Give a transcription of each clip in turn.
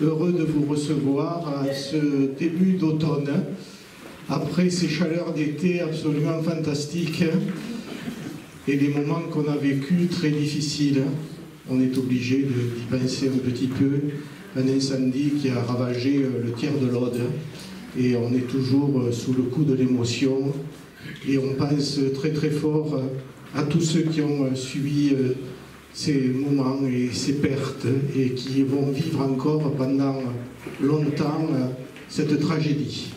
Heureux de vous recevoir à ce début d'automne, après ces chaleurs d'été absolument fantastiques et les moments qu'on a vécus très difficiles. On est obligé d'y penser un petit peu. Un incendie qui a ravagé le tiers de l'Aude et on est toujours sous le coup de l'émotion et on pense très très fort à tous ceux qui ont subi ces moments et ces pertes et qui vont vivre encore pendant longtemps cette tragédie.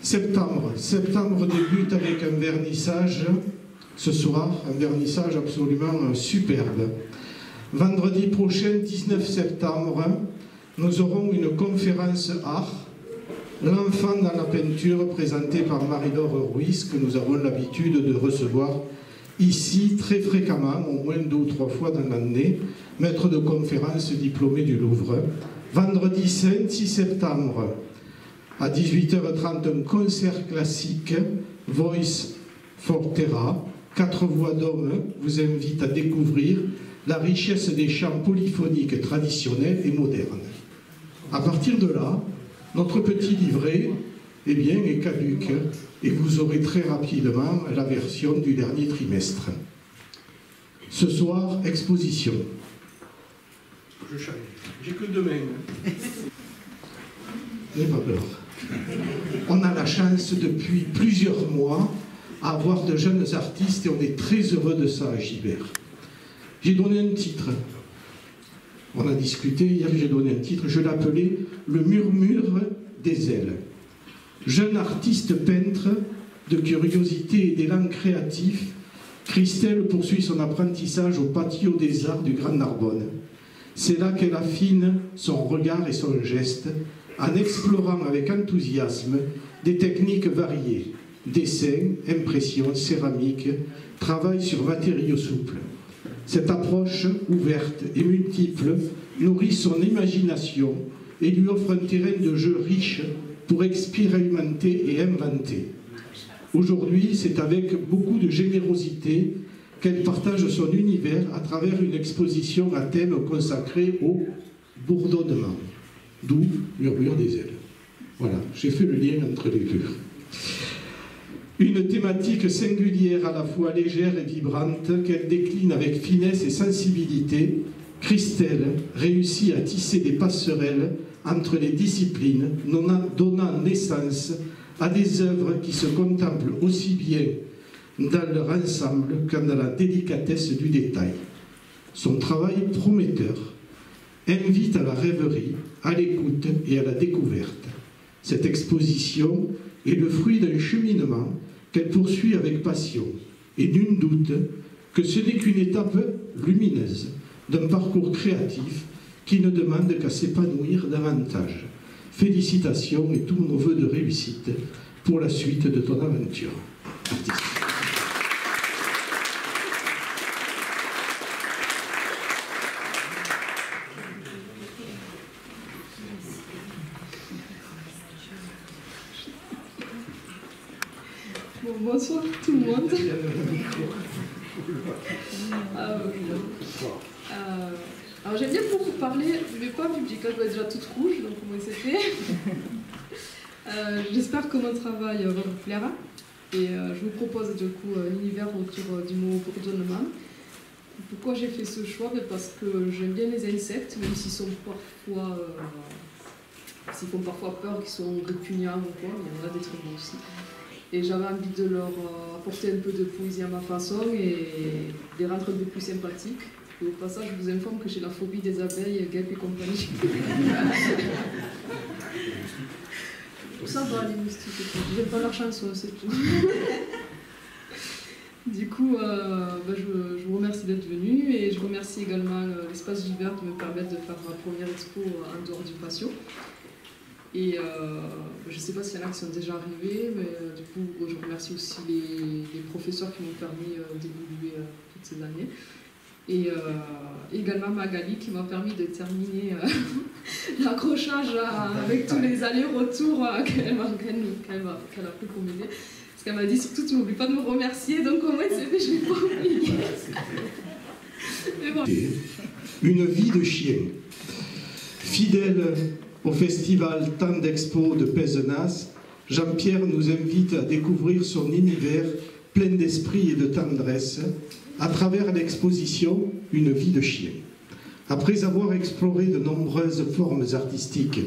Septembre débute avec un vernissage, ce soir, un vernissage absolument superbe. Vendredi prochain, 19 septembre, nous aurons une conférence art, l'enfant dans la peinture, présentée par Marie-Laure Ruiz, que nous avons l'habitude de recevoir ici très fréquemment, au moins 2 ou 3 fois dans l'année, maître de conférence diplômé du Louvre. Vendredi 6 septembre, à 18h30, un concert classique, Voice for Terra, 4 voix d'hommes, vous invite à découvrir la richesse des chants polyphoniques traditionnels et modernes. À partir de là, notre petit livret est caduc et vous aurez très rapidement la version du dernier trimestre. Ce soir, exposition. Je charge. J'ai que 2 mains. N'ayez pas peur. On a la chance depuis plusieurs mois à avoir de jeunes artistes et on est très heureux de ça à Gibert. J'ai donné un titre. On a discuté, hier j'ai donné un titre, je l'appelais « Le murmure des ailes ». Jeune artiste peintre de curiosité et d'élan créatif, Christelle poursuit son apprentissage au patio des arts du Grand Narbonne. C'est là qu'elle affine son regard et son geste en explorant avec enthousiasme des techniques variées, dessin, impression, céramique, travail sur matériaux souples. Cette approche ouverte et multiple nourrit son imagination et lui offre un terrain de jeu riche pour expérimenter et inventer. Aujourd'hui, c'est avec beaucoup de générosité qu'elle partage son univers à travers une exposition à thème consacrée au bourdonnement, d'où Murmure des ailes. Voilà, j'ai fait le lien entre les deux. Une thématique singulière à la fois légère et vibrante qu'elle décline avec finesse et sensibilité, Christelle réussit à tisser des passerelles entre les disciplines, donnant naissance à des œuvres qui se contemplent aussi bien dans leur ensemble que dans la délicatesse du détail. Son travail prometteur invite à la rêverie, à l'écoute et à la découverte. Cette exposition est le fruit d'un cheminement qu'elle poursuit avec passion. Et nul doute que ce n'est qu'une étape lumineuse d'un parcours créatif qui ne demande qu'à s'épanouir davantage. Félicitations et tous nos voeux de réussite pour la suite de ton aventure artistique. Bonsoir tout le monde. Alors j'aime bien beaucoup parler, mais pas public, je dois être déjà toute rouge, donc comment c'était. J'espère que mon travail va vous plaire. Et je vous propose du coup un univers autour du mot bourdonnement. Pourquoi j'ai fait ce choix? Parce que j'aime bien les insectes, même s'ils font parfois peur, qu'ils sont répugnants ou quoi, mais il y en a des très bons aussi. Et j'avais envie de leur apporter un peu de poésie à ma façon et les rendre un peu plus sympathiques. Et au passage, je vous informe que j'ai la phobie des abeilles, guêpes et compagnie. Ça va, les moustiques. J'aime pas leur chanson, c'est tout. Du coup, je vous remercie d'être venu et je remercie également l'Espace Gibert de me permettre de faire ma première expo en dehors du patio. Et je ne sais pas s'il y en a qui sont déjà arrivés, mais du coup, je remercie aussi les professeurs qui m'ont permis d'évoluer toutes ces années. Et également Magali qui m'a permis de terminer l'accrochage avec tous les allers-retours qu'elle a pu pour m'aider. Parce qu'elle m'a dit surtout tu n'oublies pas de me remercier, donc au moins c'est fait, je ne l'ai pas oublié. Bon. Une vie de chien. Fidèle au festival Temps d'Expo de Pézenas, Jean-Pierre nous invite à découvrir son univers plein d'esprit et de tendresse à travers l'exposition Une vie de chien. Après avoir exploré de nombreuses formes artistiques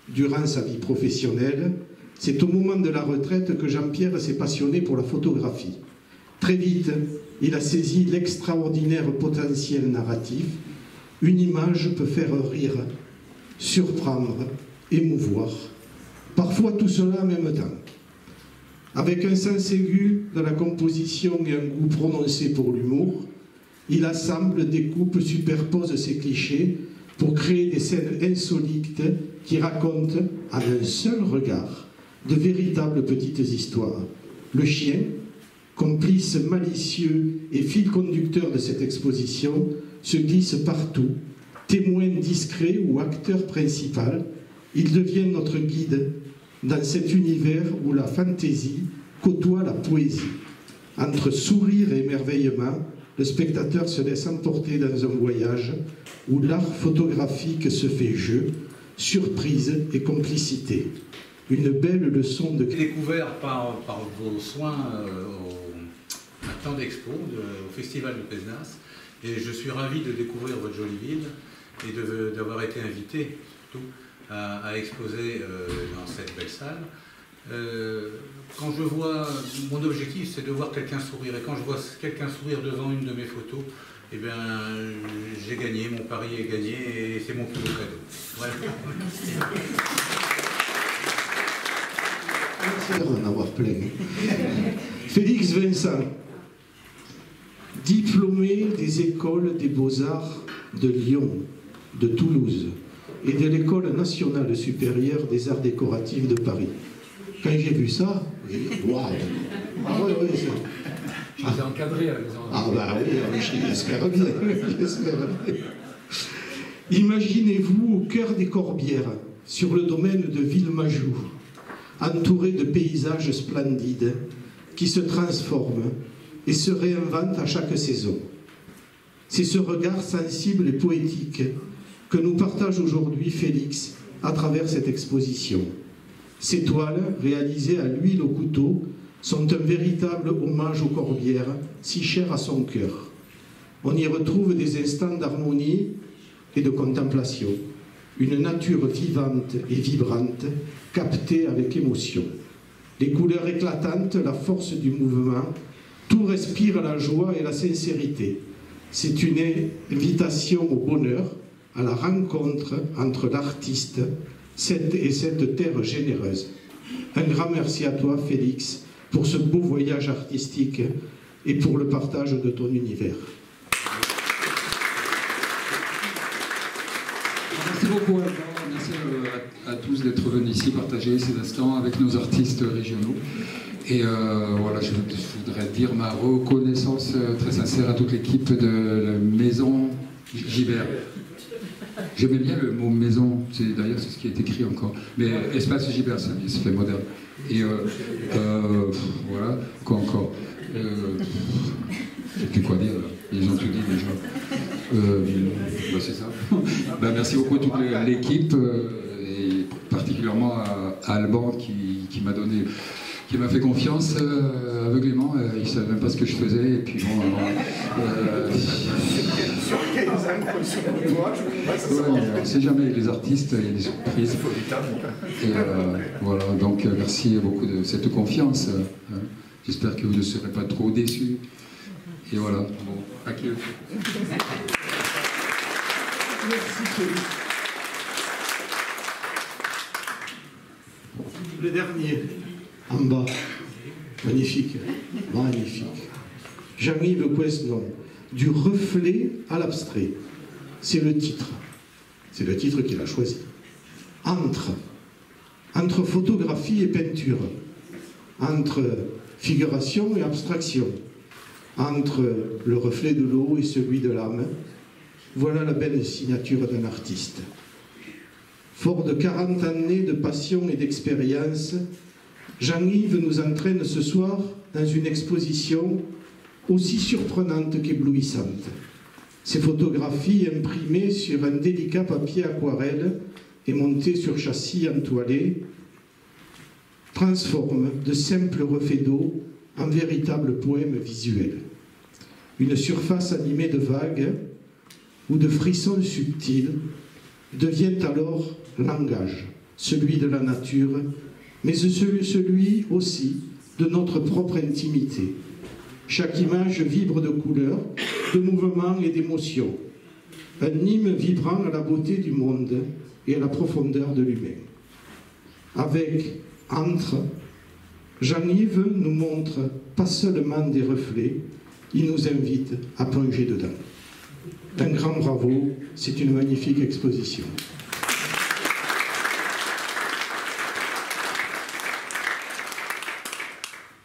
durant sa vie professionnelle, c'est au moment de la retraite que Jean-Pierre s'est passionné pour la photographie. Très vite, il a saisi l'extraordinaire potentiel narratif. Une image peut faire rire, surprendre, émouvoir. Parfois tout cela en même temps. Avec un sens aigu de la composition et un goût prononcé pour l'humour, il assemble, découpe, superpose ces clichés pour créer des scènes insolites qui racontent, en un seul regard, de véritables petites histoires. Le chien, complice malicieux et fil conducteur de cette exposition, se glisse partout, témoin discret ou acteur principal. Il devient notre guide dans cet univers où la fantaisie côtoie la poésie. Entre sourire et émerveillement, le spectateur se laisse emporter dans un voyage où l'art photographique se fait jeu, surprise et complicité. Une belle leçon de... Découvert par vos soins à Temps d'Expo, au Festival de Pézenas, et je suis ravi de découvrir votre jolie ville et d'avoir été invité surtout à exposer dans cette belle salle. Quand je vois, mon objectif c'est de voir quelqu'un sourire, et quand je vois quelqu'un sourire devant une de mes photos, eh bien j'ai gagné, mon pari est gagné et c'est mon plus beau cadeau. Voilà. Merci d'en avoir plein. Félix Vincent, diplômé des écoles des beaux-arts de Lyon, de Toulouse et de l'École nationale supérieure des arts décoratifs de Paris. Quand j'ai vu ça, j'ai dit waouh! Ah oui, oui, ça. Je les ai encadrés à la maison. Ah bah oui, j'espère bien. Imaginez-vous au cœur des Corbières, sur le domaine de Villemajou, entouré de paysages splendides qui se transforment et se réinventent à chaque saison. C'est ce regard sensible et poétique que nous partage aujourd'hui Félix à travers cette exposition. Ces toiles, réalisées à l'huile au couteau, sont un véritable hommage aux Corbières, si chères à son cœur. On y retrouve des instants d'harmonie et de contemplation, une nature vivante et vibrante, captée avec émotion. Les couleurs éclatantes, la force du mouvement, tout respire la joie et la sincérité. C'est une invitation au bonheur, à la rencontre entre l'artiste et cette terre généreuse. Un grand merci à toi, Félix, pour ce beau voyage artistique et pour le partage de ton univers. Merci beaucoup, Alban. Merci à tous d'être venus ici partager ces instants avec nos artistes régionaux. Et voilà, je voudrais dire ma reconnaissance très sincère à toute l'équipe de la Maison Gibert. J'aimais bien le mot maison, d'ailleurs c'est ce qui est écrit encore. Mais espace Gibert, ça fait moderne. Et voilà, quoi encore. Je sais plus quoi dire, là. Ils ont tout dit déjà. Bah, c'est ça. Bah, merci beaucoup à toute l'équipe, et particulièrement à Alban qui m'a donné... qui m'a fait confiance aveuglément, il ne savait même pas ce que je faisais, et puis bon, sur 15 ans, on ne sait jamais, les artistes, il y a des surprises. Et voilà, donc merci beaucoup de cette confiance. J'espère que vous ne serez pas trop déçus. Et voilà, bon, accueil. Le dernier. En bas, magnifique, magnifique. Jean-Yves Quesnon, du reflet à l'abstrait. C'est le titre qu'il a choisi. Entre entre photographie et peinture, entre figuration et abstraction, entre le reflet de l'eau et celui de l'âme. Voilà la belle signature d'un artiste. Fort de 40 années de passion et d'expérience, Jean-Yves nous entraîne ce soir dans une exposition aussi surprenante qu'éblouissante. Ces photographies imprimées sur un délicat papier aquarelle et montées sur châssis entoilé transforment de simples reflets d'eau en véritables poèmes visuels. Une surface animée de vagues ou de frissons subtils devient alors langage, celui de la nature, mais celui aussi de notre propre intimité. Chaque image vibre de couleurs, de mouvements et d'émotions. Un hymne vibrant à la beauté du monde et à la profondeur de l'humain. Avec Entre, Jean-Yves nous montre pas seulement des reflets, il nous invite à plonger dedans. Un grand bravo, c'est une magnifique exposition.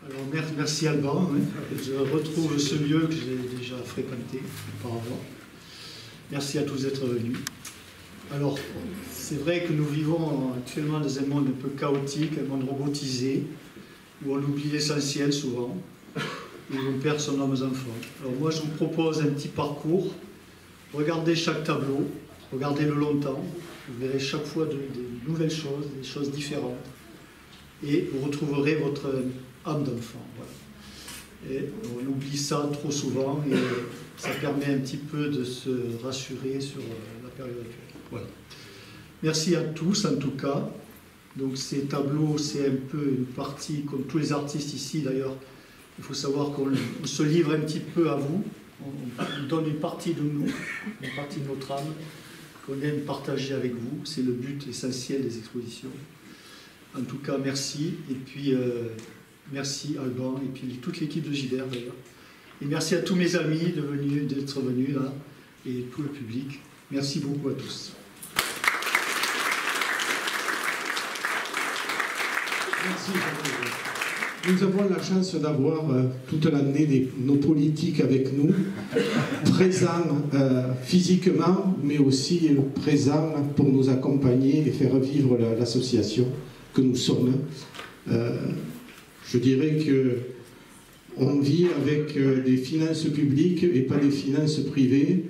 Alors, merci Alban, je retrouve ce lieu que j'ai déjà fréquenté auparavant. Merci à tous d'être venus. Alors, c'est vrai que nous vivons actuellement dans un monde un peu chaotique, un monde robotisé, où on oublie l'essentiel souvent, et où on perd son âme aux enfants. Alors moi, je vous propose un petit parcours. Regardez chaque tableau, regardez-le longtemps, vous verrez chaque fois de nouvelles choses, des choses différentes, et vous retrouverez votre âme d'enfant. Voilà. Et on oublie ça trop souvent, et ça permet un petit peu de se rassurer sur la période actuelle. Voilà. Merci à tous en tout cas. Donc ces tableaux, c'est un peu une partie, comme tous les artistes ici d'ailleurs, il faut savoir qu'on se livre un petit peu à vous, on donne une partie de nous, une partie de notre âme, qu'on aime partager avec vous, c'est le but essentiel des expositions. En tout cas, merci, et puis merci Alban, et puis toute l'équipe de Gibert d'ailleurs. Et merci à tous mes amis d'être venus là, et tout le public. Merci beaucoup à tous. Merci. Nous avons la chance d'avoir toute l'année nos politiques avec nous, présents physiquement, mais aussi présents pour nous accompagner et faire vivre l'association que nous sommes. Je dirais qu'on vit avec des finances publiques et pas des finances privées.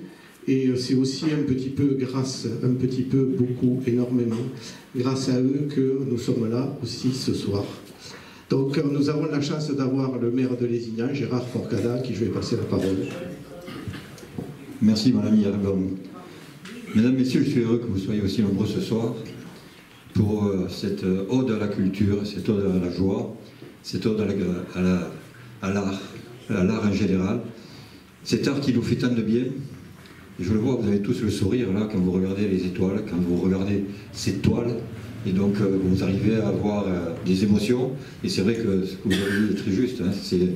Et c'est aussi un petit peu, beaucoup, énormément, grâce à eux que nous sommes là aussi ce soir. Donc nous avons la chance d'avoir le maire de Lézignan, Gérard Forcada, à qui je vais passer la parole. Merci madame Yergon. Mesdames, messieurs, je suis heureux que vous soyez aussi nombreux ce soir pour cette ode à la culture, cette ode à la joie, cette ode à l'art en général. Cet art qui nous fait tant de bien. Et je le vois, vous avez tous le sourire là quand vous regardez les étoiles, quand vous regardez cette toile, et donc vous arrivez à avoir des émotions. Et c'est vrai que ce que vous avez dit est très juste, hein, c'est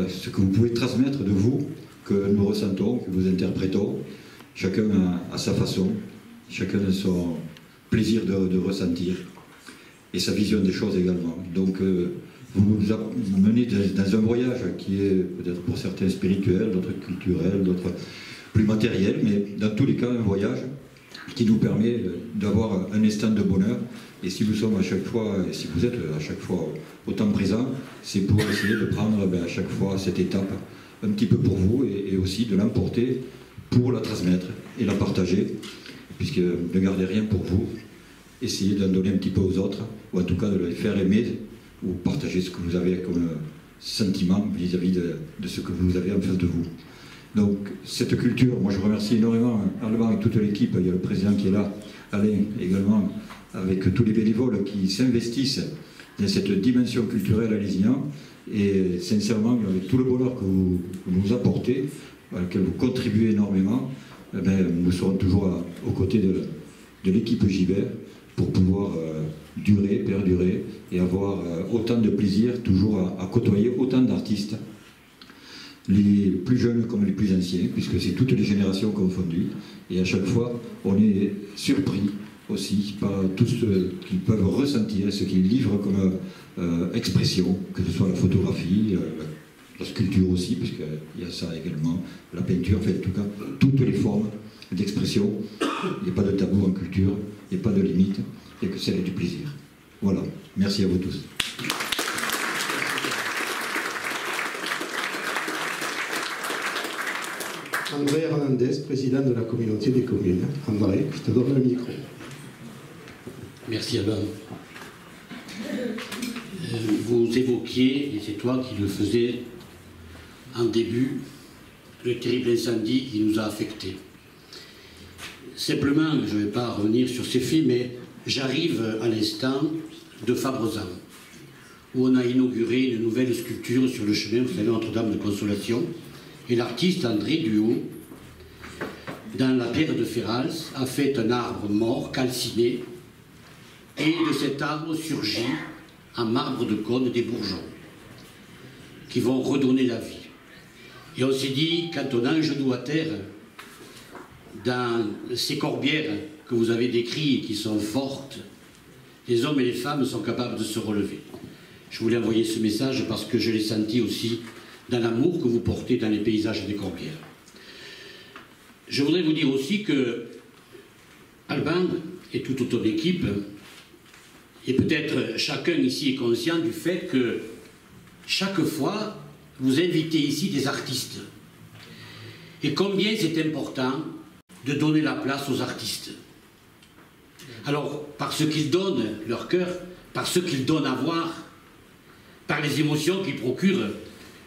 ce que vous pouvez transmettre de vous, que nous ressentons, que nous interprétons, chacun à sa façon, chacun a son plaisir de ressentir, et sa vision des choses également. Donc vous nous menez dans un voyage qui est peut-être pour certains spirituel, d'autres culturel, d'autres plus matériel, mais dans tous les cas un voyage qui nous permet d'avoir un instant de bonheur. Et si nous sommes à chaque fois, et si vous êtes à chaque fois autant présents, c'est pour essayer de prendre à chaque fois cette étape un petit peu pour vous, et aussi de l'emporter pour la transmettre et la partager, puisque ne gardez rien pour vous, essayez d'en donner un petit peu aux autres, ou en tout cas de les faire aimer, ou partager ce que vous avez comme sentiment vis-à-vis de ce que vous avez en face de vous. Donc cette culture, moi je remercie énormément Arlebin et toute l'équipe, il y a le président qui est là, Alain également, avec tous les bénévoles qui s'investissent dans cette dimension culturelle à Lézignan, et sincèrement avec tout le bonheur que vous nous apportez, à laquelle vous contribuez énormément, eh bien, nous serons toujours aux côtés de l'équipe Gibert pour pouvoir perdurer et avoir autant de plaisir toujours à côtoyer autant d'artistes, les plus jeunes comme les plus anciens, puisque c'est toutes les générations confondues, et à chaque fois on est surpris, aussi par tout ce qu'ils peuvent ressentir, ce qu'ils livrent comme expression, que ce soit la photographie, la sculpture aussi, parce qu'il y a ça également, la peinture, en fait, en tout cas, toutes les formes d'expression. Il n'y a pas de tabou en culture, il n'y a pas de limite, il n'y a que celle du plaisir. Voilà, merci à vous tous. André Hernandez, président de la communauté des communes. André, je te donne le micro. Merci Albin. Vous évoquiez, et c'est toi qui le faisais en début, le terrible incendie qui nous a affectés. Simplement, je ne vais pas revenir sur ces faits, mais j'arrive à l'instant de Fabrezan, où on a inauguré une nouvelle sculpture sur le chemin, vous savez, Notre-Dame de Consolation, et l'artiste André Duhaut, dans la pierre de Ferrals, a fait un arbre mort, calciné, et de cet arbre surgit en marbre de cône des bourgeons, qui vont redonner la vie. Et on s'est dit, quand on a un genou à terre, dans ces corbières que vous avez décrites et qui sont fortes, les hommes et les femmes sont capables de se relever. Je voulais envoyer ce message parce que je l'ai senti aussi dans l'amour que vous portez dans les paysages des corbières. Je voudrais vous dire aussi que Albin et toute ton équipe, et peut-être chacun ici est conscient du fait que chaque fois, vous invitez ici des artistes. Et combien c'est important de donner la place aux artistes. Alors, par ce qu'ils donnent leur cœur, par ce qu'ils donnent à voir, par les émotions qu'ils procurent.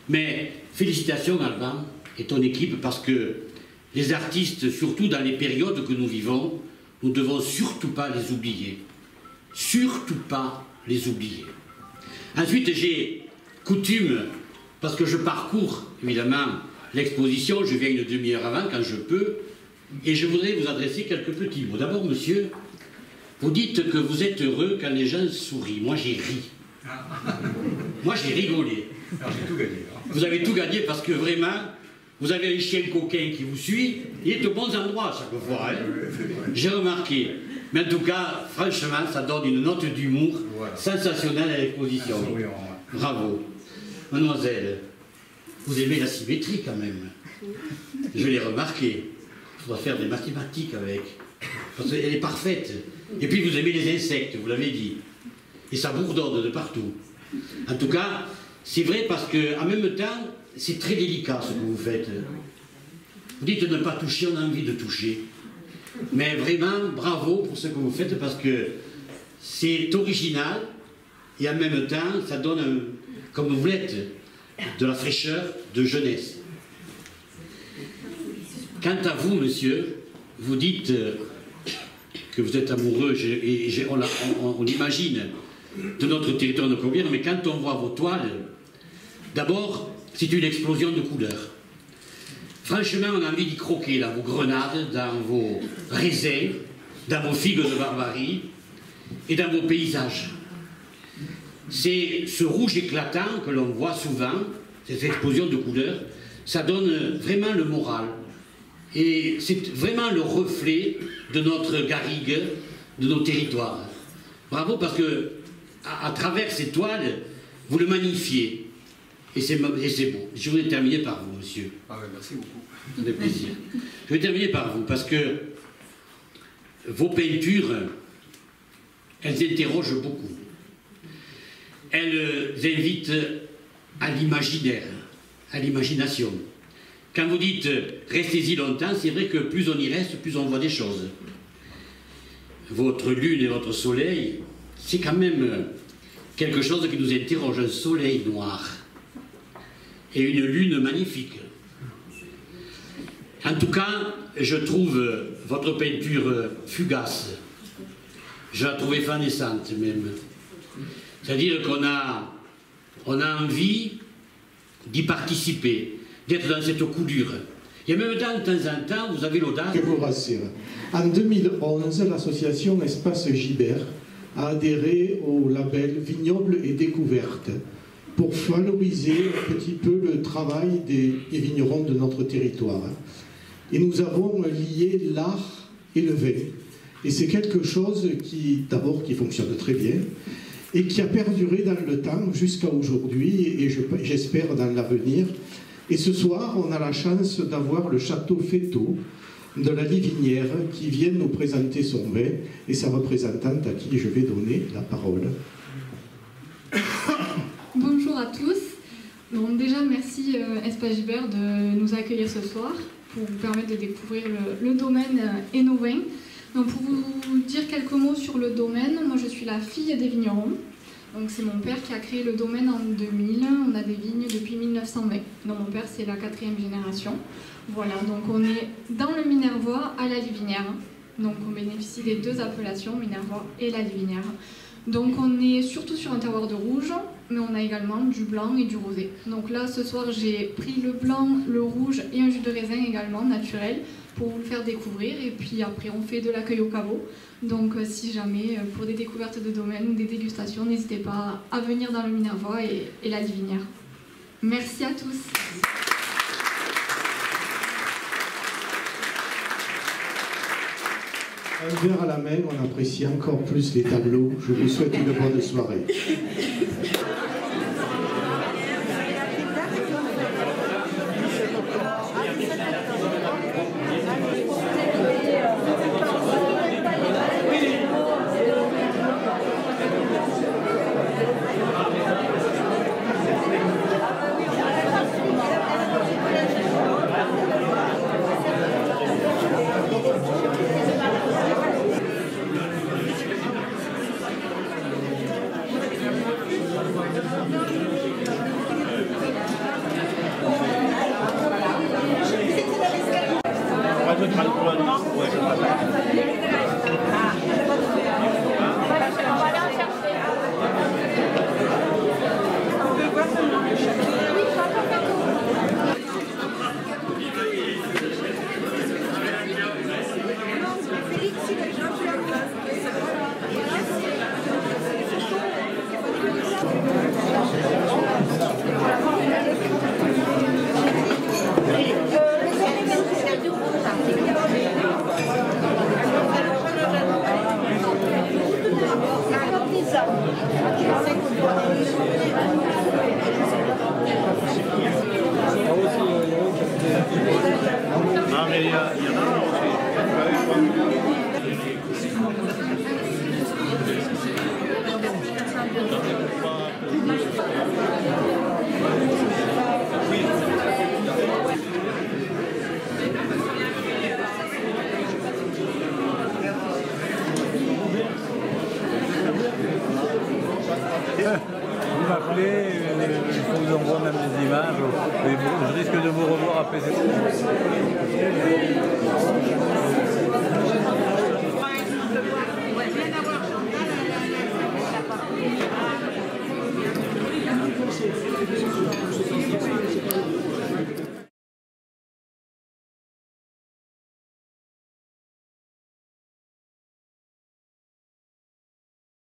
Mais félicitations Albin et ton équipe, parce que les artistes, surtout dans les périodes que nous vivons, nous ne devons surtout pas les oublier. Surtout pas les oublier. Ensuite, j'ai coutume, parce que je parcours évidemment l'exposition, je viens une demi-heure avant quand je peux, et je voudrais vous adresser quelques petits mots. D'abord, monsieur, vous dites que vous êtes heureux quand les gens sourient. Moi, j'ai ri. Moi, j'ai rigolé. Alors, j'ai tout gagné. Vous avez tout gagné parce que vraiment, vous avez un chien coquin qui vous suit, il est au bon endroit chaque fois. Hein. J'ai remarqué. Mais en tout cas, franchement, ça donne une note d'humour sensationnelle à l'exposition. Bravo. Mademoiselle, vous aimez la symétrie quand même. Je l'ai remarqué. Il faudra faire des mathématiques avec. Parce qu'elle est parfaite. Et puis vous aimez les insectes, vous l'avez dit. Et ça bourdonne de partout. En tout cas, c'est vrai parce qu'en même temps, c'est très délicat ce que vous faites. Vous dites ne pas toucher, on a envie de toucher. Mais vraiment, bravo pour ce que vous faites parce que c'est original et en même temps, ça donne, comme vous l'êtes, de la fraîcheur de jeunesse. Quant à vous, monsieur, vous dites que vous êtes amoureux, et on imagine, de notre territoire de Corbières, mais quand on voit vos toiles, d'abord, c'est une explosion de couleurs. Franchement, on a envie d'y croquer dans vos grenades, dans vos raisins, dans vos figues de Barbarie et dans vos paysages. C'est ce rouge éclatant que l'on voit souvent, cette explosion de couleurs, ça donne vraiment le moral. Et c'est vraiment le reflet de notre garrigue, de nos territoires. Bravo parce que à travers ces toiles, vous le magnifiez. Et c'est beau. Je voudrais terminer par vous, monsieur. Ah ouais, merci beaucoup. Ça fait plaisir. Je vais terminer par vous parce que vos peintures, elles interrogent beaucoup. Elles invitent à l'imaginaire, à l'imagination. Quand vous dites « restez-y longtemps », c'est vrai que plus on y reste, plus on voit des choses. Votre lune et votre soleil, c'est quand même quelque chose qui nous interroge, un soleil noir et une lune magnifique. En tout cas, je trouve votre peinture fugace. Je la trouve évanescente même. C'est-à-dire qu'on a envie d'y participer, d'être dans cette coulure. Et même temps, de temps en temps, vous avez l'audace. Je vous rassure. En 2011, l'association Espace Gibert a adhéré au label Vignoble et Découverte pour valoriser un petit peu le travail des vignerons de notre territoire. Et nous avons lié l'art et le vin. Et c'est quelque chose qui, d'abord, qui fonctionne très bien et qui a perduré dans le temps jusqu'à aujourd'hui et j'espère dans l'avenir. Et ce soir, on a la chance d'avoir le château Féteau de la Livinière qui vient nous présenter son vin et sa représentante à qui je vais donner la parole. Bonjour à tous. Donc déjà, merci Espace Gibert de nous accueillir ce soir pour vous permettre de découvrir le domaine et nos vins. Donc pour vous dire quelques mots sur le domaine, moi je suis la fille des vignerons. Donc c'est mon père qui a créé le domaine en 2000. On a des vignes depuis 1920. Donc mon père c'est la 4e génération. Voilà, donc on est dans le Minervois à la Livinière. Donc on bénéficie des 2 appellations, Minervois et la Livinière. Donc on est surtout sur un terroir de rouge, mais on a également du blanc et du rosé. Donc là ce soir j'ai pris le blanc, le rouge et un jus de raisin également naturel pour vous le faire découvrir. Et puis après on fait de l'accueil au caveau. Donc si jamais pour des découvertes de domaine ou des dégustations, n'hésitez pas à venir dans le Minervois et la Livinière. Merci à tous. Un verre à la main, on apprécie encore plus les tableaux. Je vous souhaite une bonne soirée. Vous m'appelez, je vous envoie même des images, mais bon, je risque de vous revoir après cette...